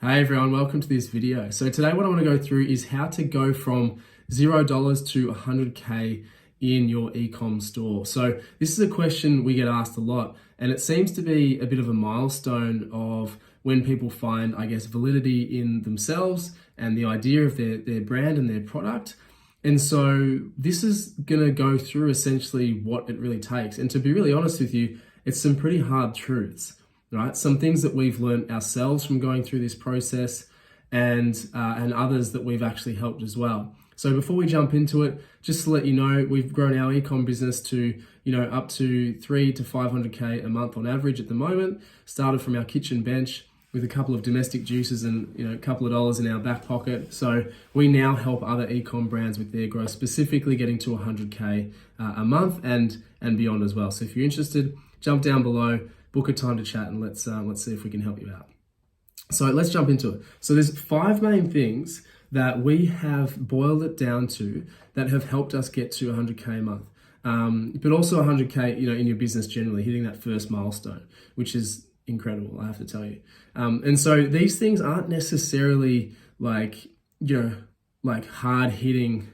Hey everyone, welcome to this video. So today what I want to go through is how to go from $0 to 100K in your Ecom store. So this is a question we get asked a lot, and it seems to be a bit of a milestone of when people find, I guess, validity in themselves and the idea of their brand and their product. And so this is going to go through essentially what it really takes. And to be really honest with you, it's some pretty hard truths. Right? Some things that we've learned ourselves from going through this process and others that we've actually helped as well. So before we jump into it, just to let you know, we've grown our ecom business to, up to 3 to 500K a month on average at the moment. Started from our kitchen bench with a couple of domestic juices and, a couple of dollars in our back pocket. So we now help other ecom brands with their growth, specifically getting to 100K a month and beyond as well. So if you're interested, jump down below, book a time to chat, and let's see if we can help you out. So let's jump into it. So there's 5 main things that we have boiled it down to that have helped us get to 100K a month, but also 100K, in your business generally, hitting that first milestone, which is incredible, I have to tell you. And so these things aren't necessarily like hard hitting,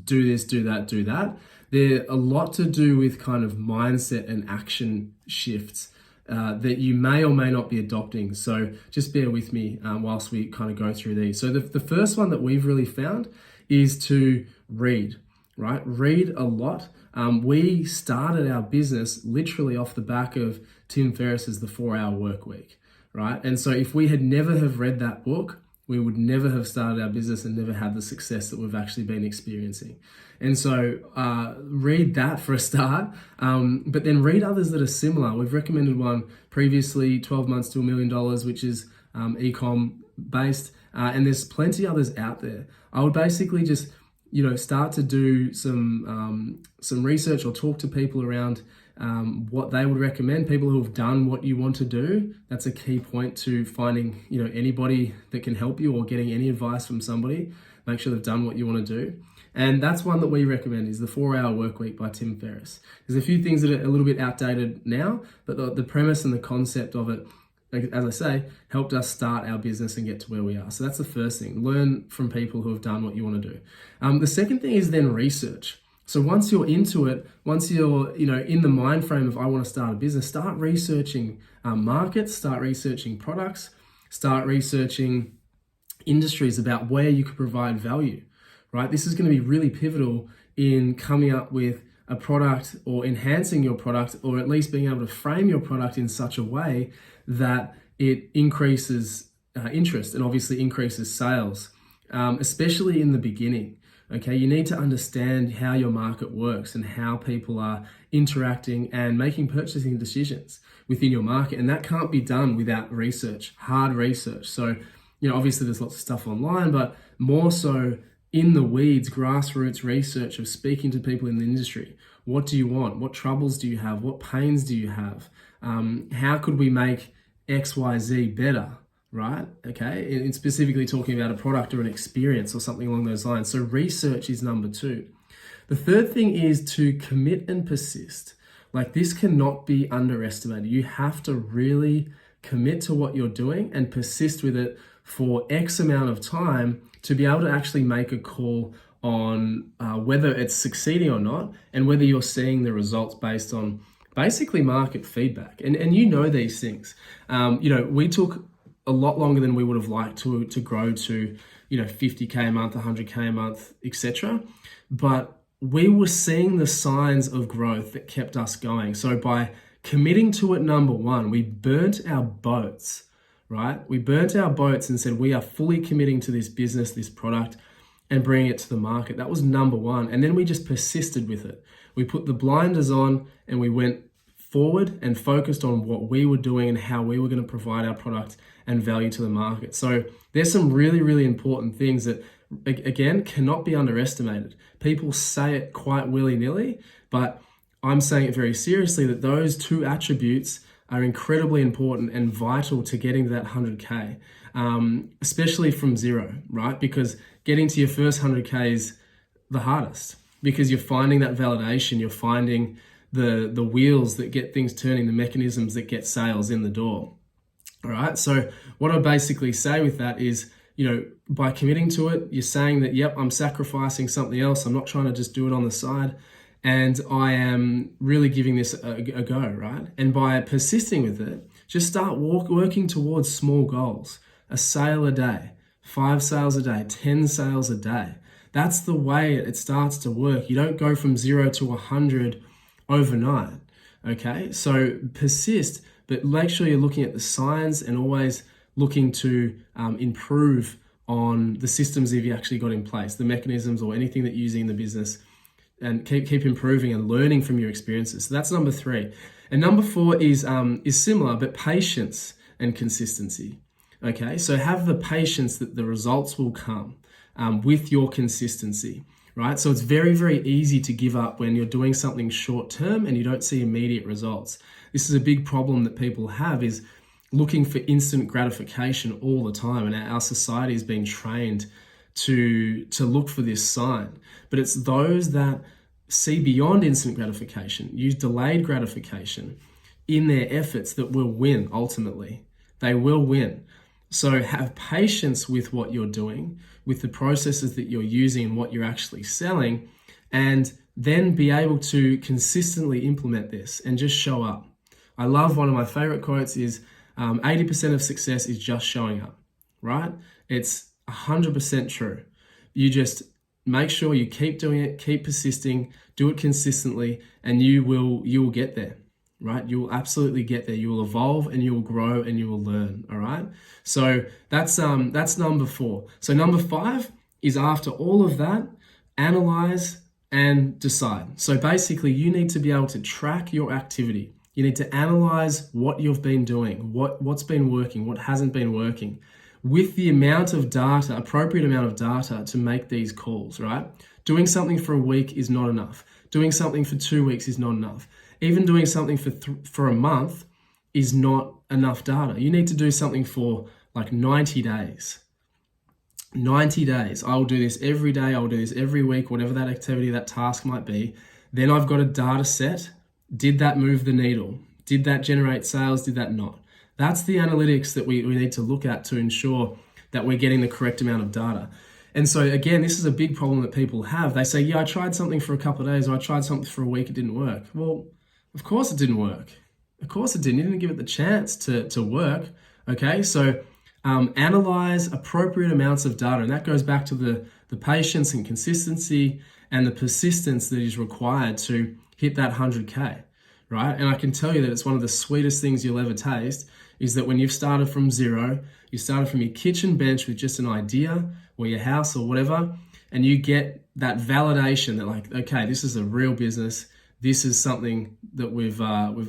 do this, do that, do that. They're a lot to do with kind of mindset and action shifts that you may or may not be adopting. So just bear with me whilst we kind of go through these. So the first one that we've really found is to read, right? Read a lot. We started our business literally off the back of Tim Ferriss's The 4-Hour Work Week, right? And so if we had never have read that book, we would never have started our business and never had the success that we've actually been experiencing. And so read that for a start, but then read others that are similar. We've recommended one previously, 12 Months to $1 Million, which is ecom based, and there's plenty others out there. I would basically just start to do some research or talk to people around what they would recommend, people who have done what you want to do. That's a key point to finding, anybody that can help you or getting any advice from somebody. Make sure they've done what you want to do. And that's one that we recommend is The 4-Hour Work Week by Tim Ferriss. There's a few things that are a little bit outdated now, but the premise and the concept of it, as I say, helped us start our business and get to where we are. So that's the first thing. Learn from people who have done what you want to do. The second thing is then research. So once you're into it, once you're in the mind frame of I want to start a business, start researching markets, start researching products, start researching industries about where you could provide value, right? This is going to be really pivotal in coming up with a product or enhancing your product, or at least being able to frame your product in such a way that it increases interest and obviously increases sales, especially in the beginning. Okay, you need to understand how your market works and how people are interacting and making purchasing decisions within your market. And that can't be done without research, hard research. So, obviously there's lots of stuff online, but more so in the weeds, grassroots research of speaking to people in the industry. What do you want? What troubles do you have? What pains do you have? How could we make XYZ better? Right? Okay. And specifically talking about a product or an experience or something along those lines. So research is number 2. The third thing is to commit and persist. Like, this cannot be underestimated. You have to really commit to what you're doing and persist with it for X amount of time to be able to actually make a call on whether it's succeeding or not, and whether you're seeing the results based on basically market feedback. And these things. We took a lot longer than we would have liked to grow to, 50K a month, 100K a month, etc. But we were seeing the signs of growth that kept us going. So by committing to it, number 1, we burnt our boats, right? We burnt our boats and said, we are fully committing to this business, this product, and bringing it to the market. That was number 1. And then we just persisted with it. We put the blinders on and we went forward and focused on what we were doing and how we were going to provide our product and value to the market. So there's some really, really important things that, again, cannot be underestimated. People say it quite willy-nilly, but I'm saying it very seriously that those 2 attributes are incredibly important and vital to getting to that 100K, especially from zero, right? Because getting to your first 100K is the hardest, because you're finding that validation, you're finding the wheels that get things turning, the mechanisms that get sales in the door. All right. So what I basically say with that is, by committing to it, you're saying that, yep, I'm sacrificing something else. I'm not trying to just do it on the side. And I am really giving this a go, right? And by persisting with it, just start working towards small goals. A sale a day, 5 sales a day, 10 sales a day. That's the way it starts to work. You don't go from 0 to 100 overnight, okay? So persist, but make sure you're looking at the signs and always looking to improve on the systems that you've actually got in place, the mechanisms or anything that you're using in the business, and keep improving and learning from your experiences. So that's number 3. And number 4 is similar, but patience and consistency. Okay, so have the patience that the results will come with your consistency, right? So it's very, very easy to give up when you're doing something short term and you don't see immediate results. This is a big problem that people have, is looking for instant gratification all the time. And our society is being trained to look for this sign. But it's those that see beyond instant gratification, use delayed gratification in their efforts, that will win ultimately. They will win. So have patience with what you're doing, with the processes that you're using and what you're actually selling, and then be able to consistently implement this and just show up. I love, one of my favorite quotes is 80% of success is just showing up, right? It's 100% true. You just make sure you keep doing it, keep persisting, do it consistently, and you will get there, right? You will absolutely get there. You will evolve and you will grow and you will learn, all right? So that's number 4. So number 5 is, after all of that, analyze and decide. So basically, you need to be able to track your activity. You need to analyze what you've been doing, what's been working, what hasn't been working, with the amount of data, appropriate amount of data, to make these calls, right? Doing something for a week is not enough. Doing something for 2 weeks is not enough. Even doing something for a month is not enough data. You need to do something for like 90 days. 90 days. I'll do this every day. I'll do this every week, whatever that activity, that task might be. Then I've got a data set. Did that move the needle? Did that generate sales? Did that not? That's the analytics that we need to look at to ensure that we're getting the correct amount of data. And so again, this is a big problem that people have. They say, yeah, I tried something for a couple of days, or I tried something for a week, it didn't work. Well, of course it didn't work. Of course it didn't. You didn't give it the chance to work. Okay, so analyze appropriate amounts of data. And that goes back to the patience and consistency and the persistence that is required to hit that 100K, right? And I can tell you that it's one of the sweetest things you'll ever taste, is that when you've started from 0, you started from your kitchen bench with just an idea, or your house or whatever, and you get that validation that, like, okay, this is a real business. This is something that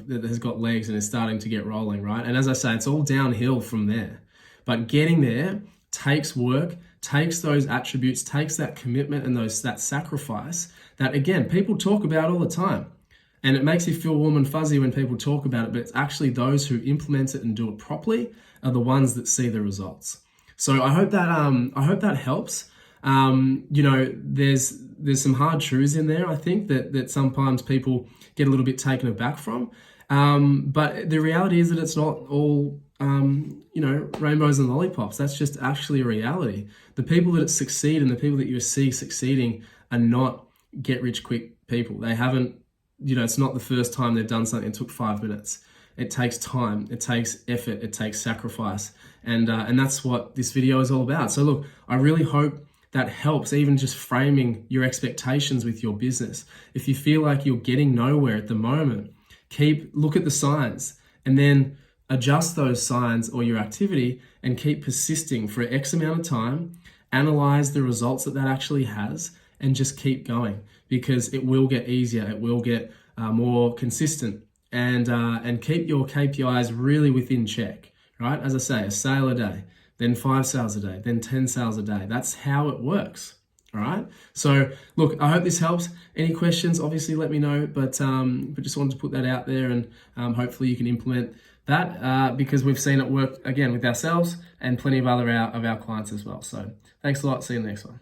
that has got legs and is starting to get rolling, right? And as I say, it's all downhill from there. But getting there takes work, takes those attributes, takes that commitment and that sacrifice that, again, people talk about all the time. And it makes you feel warm and fuzzy when people talk about it, but it's actually those who implement it and do it properly are the ones that see the results. So I hope that helps. There's some hard truths in there, I think, that sometimes people get a little bit taken aback from. But the reality is that it's not all rainbows and lollipops. That's just actually a reality. The people that succeed and the people that you see succeeding are not get rich quick people. They haven't, it's not the first time they've done something that took 5 minutes. It takes time, it takes effort, it takes sacrifice. And that's what this video is all about. So look, I really hope that helps, even just framing your expectations with your business. If you feel like you're getting nowhere at the moment, look at the signs and then adjust those signs or your activity and keep persisting for X amount of time, analyze the results that actually has, and just keep going, because it will get easier, it will get more consistent, and keep your KPIs really within check, right? As I say, a sale a day, then 5 sales a day, then 10 sales a day. That's how it works, all right? So look, I hope this helps. Any questions, obviously let me know, but just wanted to put that out there, and hopefully you can implement that because we've seen it work, again, with ourselves and plenty of other of our clients as well. So thanks a lot. See you in the next one.